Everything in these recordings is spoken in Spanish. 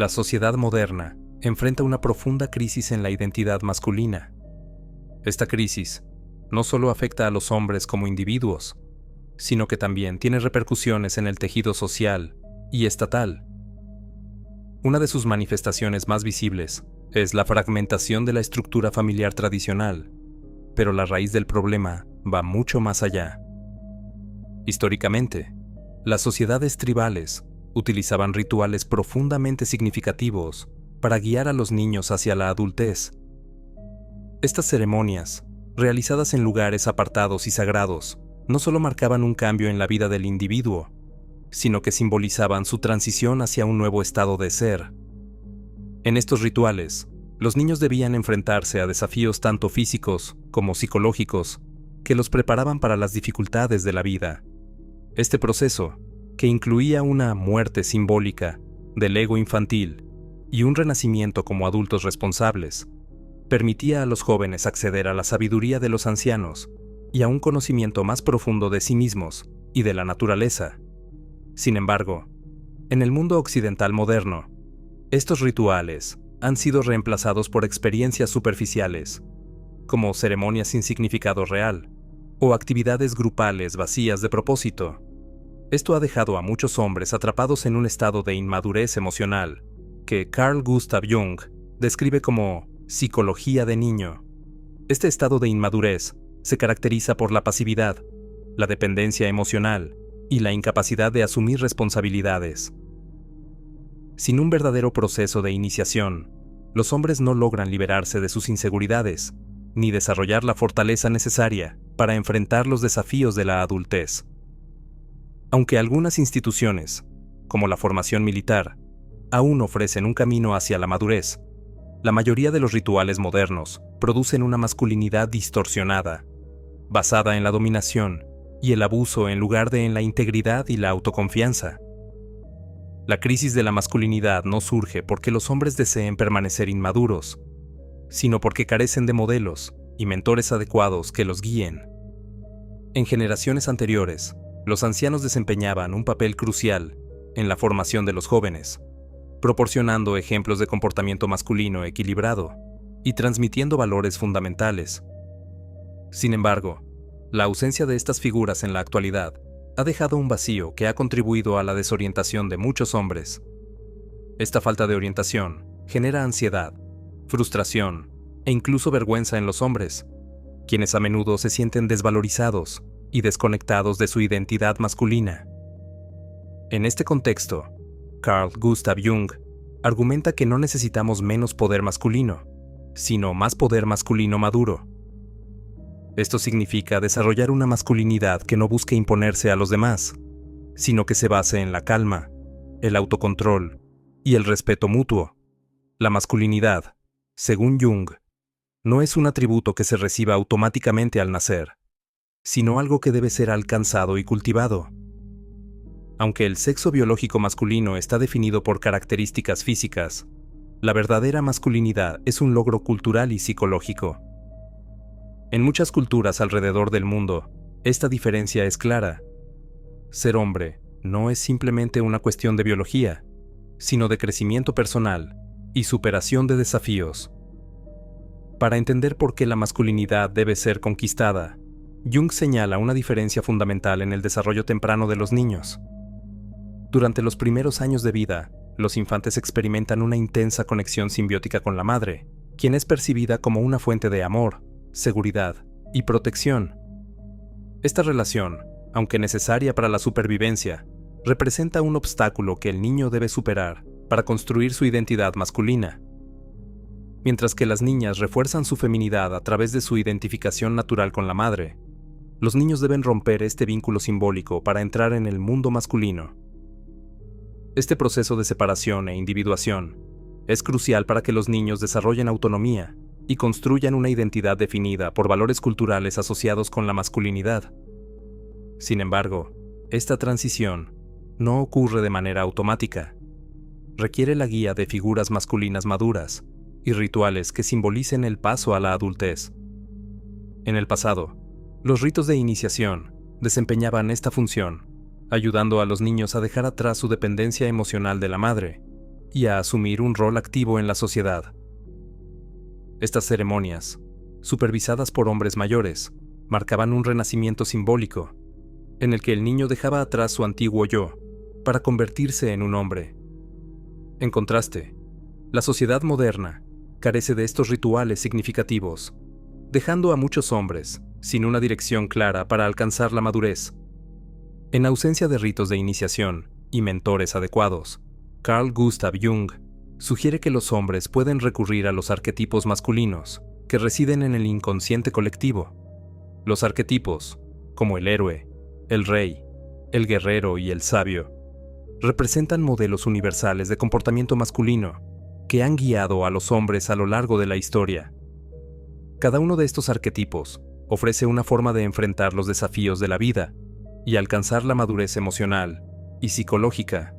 La sociedad moderna enfrenta una profunda crisis en la identidad masculina. Esta crisis no solo afecta a los hombres como individuos, sino que también tiene repercusiones en el tejido social y estatal. Una de sus manifestaciones más visibles es la fragmentación de la estructura familiar tradicional, pero la raíz del problema va mucho más allá. Históricamente, las sociedades tribales utilizaban rituales profundamente significativos para guiar a los niños hacia la adultez. Estas ceremonias, realizadas en lugares apartados y sagrados, no solo marcaban un cambio en la vida del individuo, sino que simbolizaban su transición hacia un nuevo estado de ser. En estos rituales, los niños debían enfrentarse a desafíos tanto físicos como psicológicos que los preparaban para las dificultades de la vida. Este proceso, que incluía una muerte simbólica del ego infantil y un renacimiento como adultos responsables, permitía a los jóvenes acceder a la sabiduría de los ancianos y a un conocimiento más profundo de sí mismos y de la naturaleza. Sin embargo, en el mundo occidental moderno, estos rituales han sido reemplazados por experiencias superficiales, como ceremonias sin significado real o actividades grupales vacías de propósito. Esto ha dejado a muchos hombres atrapados en un estado de inmadurez emocional que Carl Gustav Jung describe como psicología de niño. Este estado de inmadurez se caracteriza por la pasividad, la dependencia emocional y la incapacidad de asumir responsabilidades. Sin un verdadero proceso de iniciación, los hombres no logran liberarse de sus inseguridades, ni desarrollar la fortaleza necesaria para enfrentar los desafíos de la adultez. Aunque algunas instituciones, como la formación militar, aún ofrecen un camino hacia la madurez, la mayoría de los rituales modernos producen una masculinidad distorsionada, basada en la dominación y el abuso en lugar de en la integridad y la autoconfianza. La crisis de la masculinidad no surge porque los hombres deseen permanecer inmaduros, sino porque carecen de modelos y mentores adecuados que los guíen. En generaciones anteriores, los ancianos desempeñaban un papel crucial en la formación de los jóvenes, proporcionando ejemplos de comportamiento masculino equilibrado y transmitiendo valores fundamentales. Sin embargo, la ausencia de estas figuras en la actualidad ha dejado un vacío que ha contribuido a la desorientación de muchos hombres. Esta falta de orientación genera ansiedad, frustración e incluso vergüenza en los hombres, quienes a menudo se sienten desvalorizados y desconectados de su identidad masculina. En este contexto, Carl Gustav Jung argumenta que no necesitamos menos poder masculino, sino más poder masculino maduro. Esto significa desarrollar una masculinidad que no busque imponerse a los demás, sino que se base en la calma, el autocontrol y el respeto mutuo. La masculinidad, según Jung, no es un atributo que se reciba automáticamente al nacer, sino algo que debe ser alcanzado y cultivado. Aunque el sexo biológico masculino está definido por características físicas, la verdadera masculinidad es un logro cultural y psicológico. En muchas culturas alrededor del mundo, esta diferencia es clara. Ser hombre no es simplemente una cuestión de biología, sino de crecimiento personal y superación de desafíos. Para entender por qué la masculinidad debe ser conquistada, Jung señala una diferencia fundamental en el desarrollo temprano de los niños. Durante los primeros años de vida, los infantes experimentan una intensa conexión simbiótica con la madre, quien es percibida como una fuente de amor, seguridad y protección. Esta relación, aunque necesaria para la supervivencia, representa un obstáculo que el niño debe superar para construir su identidad masculina. Mientras que las niñas refuerzan su feminidad a través de su identificación natural con la madre, los niños deben romper este vínculo simbólico para entrar en el mundo masculino. Este proceso de separación e individuación es crucial para que los niños desarrollen autonomía y construyan una identidad definida por valores culturales asociados con la masculinidad. Sin embargo, esta transición no ocurre de manera automática. Requiere la guía de figuras masculinas maduras y rituales que simbolicen el paso a la adultez. En el pasado, los ritos de iniciación desempeñaban esta función, ayudando a los niños a dejar atrás su dependencia emocional de la madre y a asumir un rol activo en la sociedad. Estas ceremonias, supervisadas por hombres mayores, marcaban un renacimiento simbólico, en el que el niño dejaba atrás su antiguo yo para convertirse en un hombre. En contraste, la sociedad moderna carece de estos rituales significativos, dejando a muchos hombres sin una dirección clara para alcanzar la madurez. En ausencia de ritos de iniciación y mentores adecuados, Carl Gustav Jung sugiere que los hombres pueden recurrir a los arquetipos masculinos que residen en el inconsciente colectivo. Los arquetipos, como el héroe, el rey, el guerrero y el sabio, representan modelos universales de comportamiento masculino que han guiado a los hombres a lo largo de la historia. Cada uno de estos arquetipos ofrece una forma de enfrentar los desafíos de la vida y alcanzar la madurez emocional y psicológica.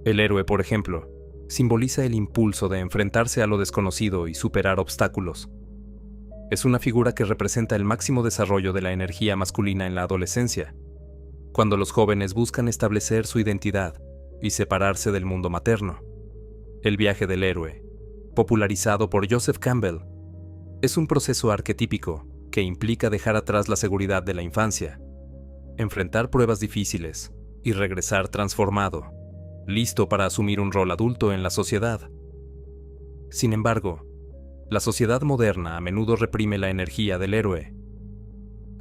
El héroe, por ejemplo, simboliza el impulso de enfrentarse a lo desconocido y superar obstáculos. Es una figura que representa el máximo desarrollo de la energía masculina en la adolescencia, cuando los jóvenes buscan establecer su identidad y separarse del mundo materno. El viaje del héroe, popularizado por Joseph Campbell, es un proceso arquetípico que implica dejar atrás la seguridad de la infancia, enfrentar pruebas difíciles y regresar transformado, listo para asumir un rol adulto en la sociedad. Sin embargo, la sociedad moderna a menudo reprime la energía del héroe.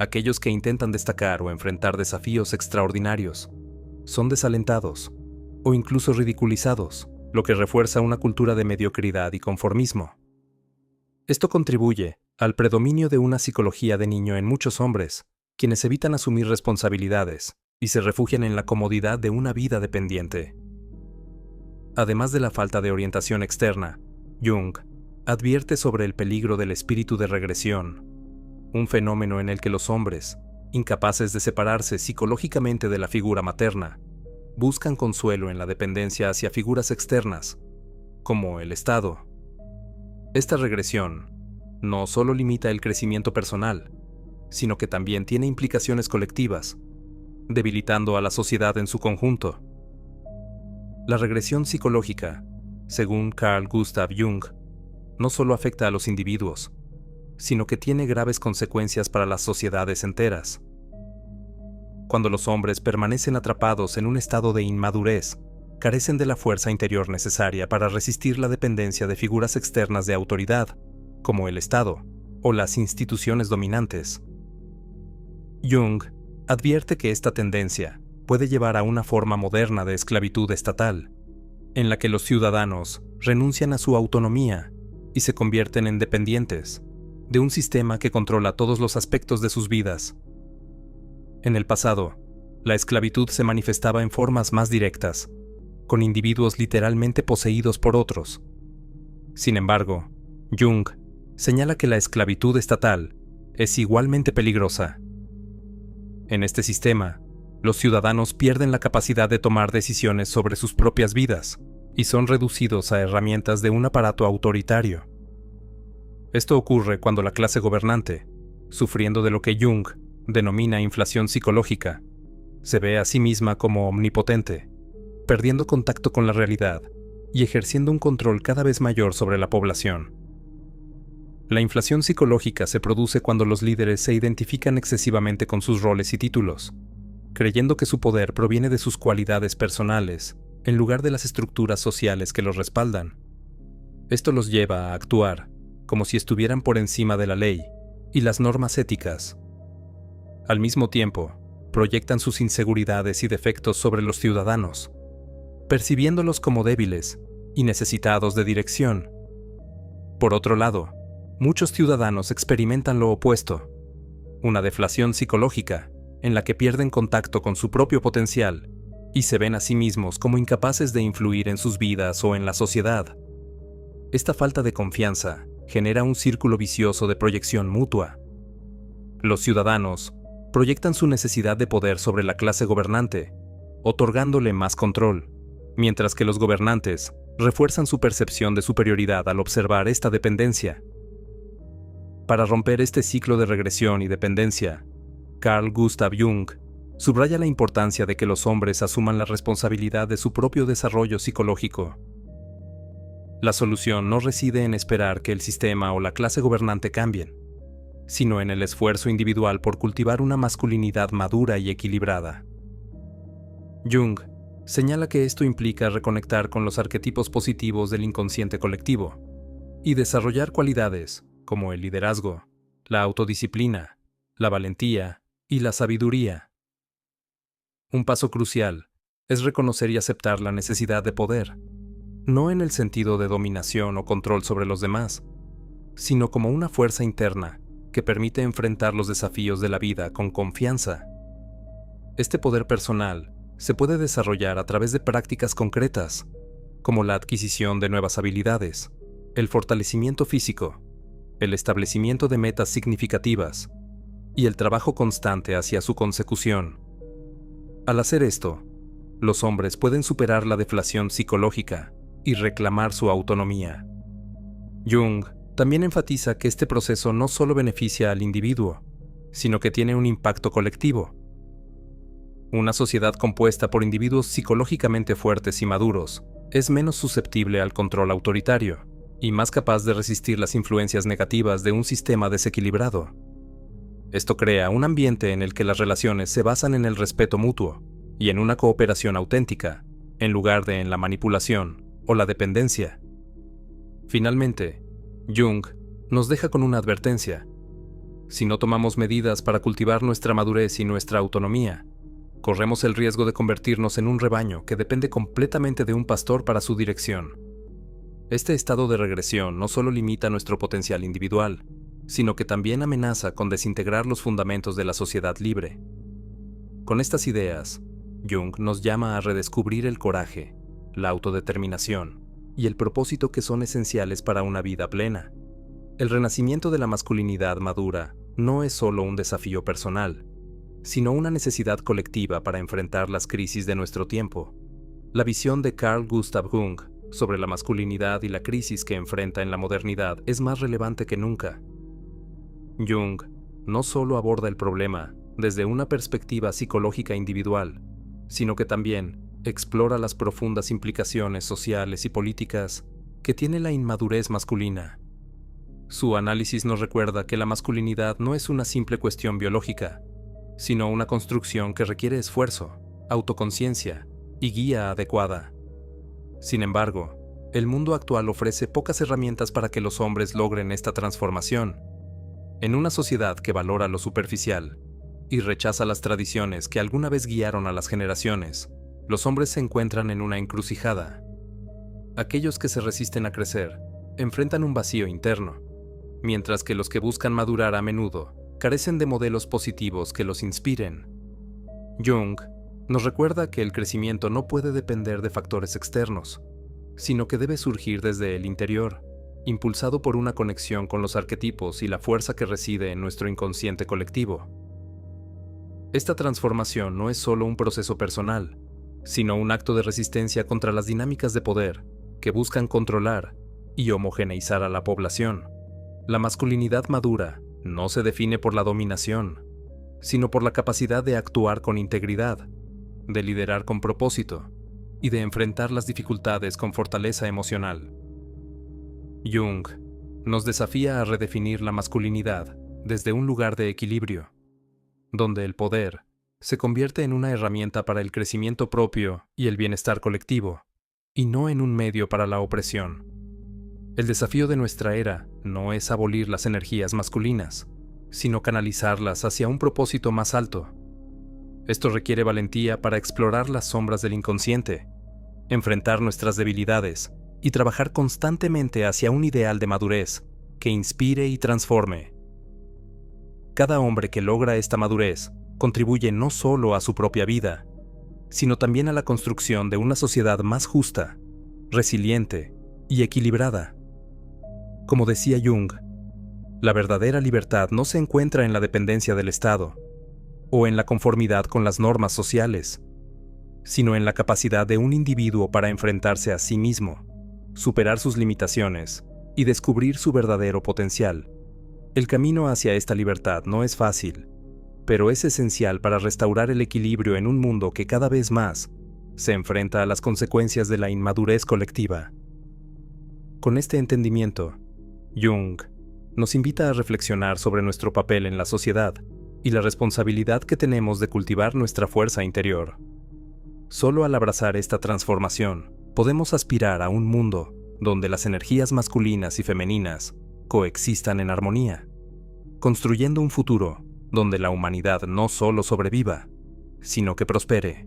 Aquellos que intentan destacar o enfrentar desafíos extraordinarios son desalentados o incluso ridiculizados, lo que refuerza una cultura de mediocridad y conformismo. Esto contribuye al predominio de una psicología de niño en muchos hombres, quienes evitan asumir responsabilidades y se refugian en la comodidad de una vida dependiente. Además de la falta de orientación externa, Jung advierte sobre el peligro del espíritu de regresión, un fenómeno en el que los hombres, incapaces de separarse psicológicamente de la figura materna, buscan consuelo en la dependencia hacia figuras externas, como el Estado. Esta regresión no solo limita el crecimiento personal, sino que también tiene implicaciones colectivas, debilitando a la sociedad en su conjunto. La regresión psicológica, según Carl Gustav Jung, no solo afecta a los individuos, sino que tiene graves consecuencias para las sociedades enteras. Cuando los hombres permanecen atrapados en un estado de inmadurez, carecen de la fuerza interior necesaria para resistir la dependencia de figuras externas de autoridad, como el Estado o las instituciones dominantes. Jung advierte que esta tendencia puede llevar a una forma moderna de esclavitud estatal, en la que los ciudadanos renuncian a su autonomía y se convierten en dependientes de un sistema que controla todos los aspectos de sus vidas. En el pasado, la esclavitud se manifestaba en formas más directas, con individuos literalmente poseídos por otros. Sin embargo, Jung señala que la esclavitud estatal es igualmente peligrosa. En este sistema, los ciudadanos pierden la capacidad de tomar decisiones sobre sus propias vidas y son reducidos a herramientas de un aparato autoritario. Esto ocurre cuando la clase gobernante, sufriendo de lo que Jung denomina inflación psicológica, se ve a sí misma como omnipotente, perdiendo contacto con la realidad y ejerciendo un control cada vez mayor sobre la población. La inflación psicológica se produce cuando los líderes se identifican excesivamente con sus roles y títulos, creyendo que su poder proviene de sus cualidades personales, en lugar de las estructuras sociales que los respaldan. Esto los lleva a actuar como si estuvieran por encima de la ley y las normas éticas. Al mismo tiempo, proyectan sus inseguridades y defectos sobre los ciudadanos, percibiéndolos como débiles y necesitados de dirección. Por otro lado, muchos ciudadanos experimentan lo opuesto, una deflación psicológica en la que pierden contacto con su propio potencial y se ven a sí mismos como incapaces de influir en sus vidas o en la sociedad. Esta falta de confianza genera un círculo vicioso de proyección mutua. Los ciudadanos proyectan su necesidad de poder sobre la clase gobernante, otorgándole más control, mientras que los gobernantes refuerzan su percepción de superioridad al observar esta dependencia. Para romper este ciclo de regresión y dependencia, Carl Gustav Jung subraya la importancia de que los hombres asuman la responsabilidad de su propio desarrollo psicológico La solución no reside en esperar que el sistema o la clase gobernante cambien, sino en el esfuerzo individual por cultivar una masculinidad madura y equilibrada. Jung señala que esto implica reconectar con los arquetipos positivos del inconsciente colectivo y desarrollar cualidades como el liderazgo, la autodisciplina, la valentía y la sabiduría. Un paso crucial es reconocer y aceptar la necesidad de poder, no en el sentido de dominación o control sobre los demás, sino como una fuerza interna que permite enfrentar los desafíos de la vida con confianza. Este poder personal se puede desarrollar a través de prácticas concretas, como la adquisición de nuevas habilidades, el fortalecimiento físico, el establecimiento de metas significativas y el trabajo constante hacia su consecución. Al hacer esto, los hombres pueden superar la deflación psicológica y reclamar su autonomía. Jung también enfatiza que este proceso no solo beneficia al individuo, sino que tiene un impacto colectivo. Una sociedad compuesta por individuos psicológicamente fuertes y maduros es menos susceptible al control autoritario y más capaz de resistir las influencias negativas de un sistema desequilibrado. Esto crea un ambiente en el que las relaciones se basan en el respeto mutuo y en una cooperación auténtica, en lugar de en la manipulación o la dependencia. Finalmente, Jung nos deja con una advertencia. Si no tomamos medidas para cultivar nuestra madurez y nuestra autonomía, corremos el riesgo de convertirnos en un rebaño que depende completamente de un pastor para su dirección. Este estado de regresión no solo limita nuestro potencial individual, sino que también amenaza con desintegrar los fundamentos de la sociedad libre. Con estas ideas, Jung nos llama a redescubrir el coraje, la autodeterminación y el propósito que son esenciales para una vida plena. El renacimiento de la masculinidad madura no es solo un desafío personal, sino una necesidad colectiva para enfrentar las crisis de nuestro tiempo. La visión de Carl Gustav Jung sobre la masculinidad y la crisis que enfrenta en la modernidad es más relevante que nunca. Jung no solo aborda el problema desde una perspectiva psicológica individual, sino que también explora las profundas implicaciones sociales y políticas que tiene la inmadurez masculina. Su análisis nos recuerda que la masculinidad no es una simple cuestión biológica, sino una construcción que requiere esfuerzo, autoconciencia y guía adecuada. Sin embargo, el mundo actual ofrece pocas herramientas para que los hombres logren esta transformación. En una sociedad que valora lo superficial y rechaza las tradiciones que alguna vez guiaron a las generaciones, los hombres se encuentran en una encrucijada. Aquellos que se resisten a crecer enfrentan un vacío interno, mientras que los que buscan madurar a menudo carecen de modelos positivos que los inspiren. Jung nos recuerda que el crecimiento no puede depender de factores externos, sino que debe surgir desde el interior, impulsado por una conexión con los arquetipos y la fuerza que reside en nuestro inconsciente colectivo. Esta transformación no es solo un proceso personal, sino un acto de resistencia contra las dinámicas de poder que buscan controlar y homogeneizar a la población. La masculinidad madura no se define por la dominación, sino por la capacidad de actuar con integridad, de liderar con propósito y de enfrentar las dificultades con fortaleza emocional. Jung nos desafía a redefinir la masculinidad desde un lugar de equilibrio, donde el poder se convierte en una herramienta para el crecimiento propio y el bienestar colectivo, y no en un medio para la opresión. El desafío de nuestra era no es abolir las energías masculinas, sino canalizarlas hacia un propósito más alto. Esto requiere valentía para explorar las sombras del inconsciente, enfrentar nuestras debilidades y trabajar constantemente hacia un ideal de madurez que inspire y transforme. Cada hombre que logra esta madurez contribuye no solo a su propia vida, sino también a la construcción de una sociedad más justa, resiliente y equilibrada. Como decía Jung, la verdadera libertad no se encuentra en la dependencia del Estado o en la conformidad con las normas sociales, sino en la capacidad de un individuo para enfrentarse a sí mismo, superar sus limitaciones y descubrir su verdadero potencial. El camino hacia esta libertad no es fácil, pero es esencial para restaurar el equilibrio en un mundo que cada vez más se enfrenta a las consecuencias de la inmadurez colectiva. Con este entendimiento, Jung nos invita a reflexionar sobre nuestro papel en la sociedad y la responsabilidad que tenemos de cultivar nuestra fuerza interior. Solo al abrazar esta transformación, podemos aspirar a un mundo donde las energías masculinas y femeninas coexistan en armonía, construyendo un futuro donde la humanidad no solo sobreviva, sino que prospere.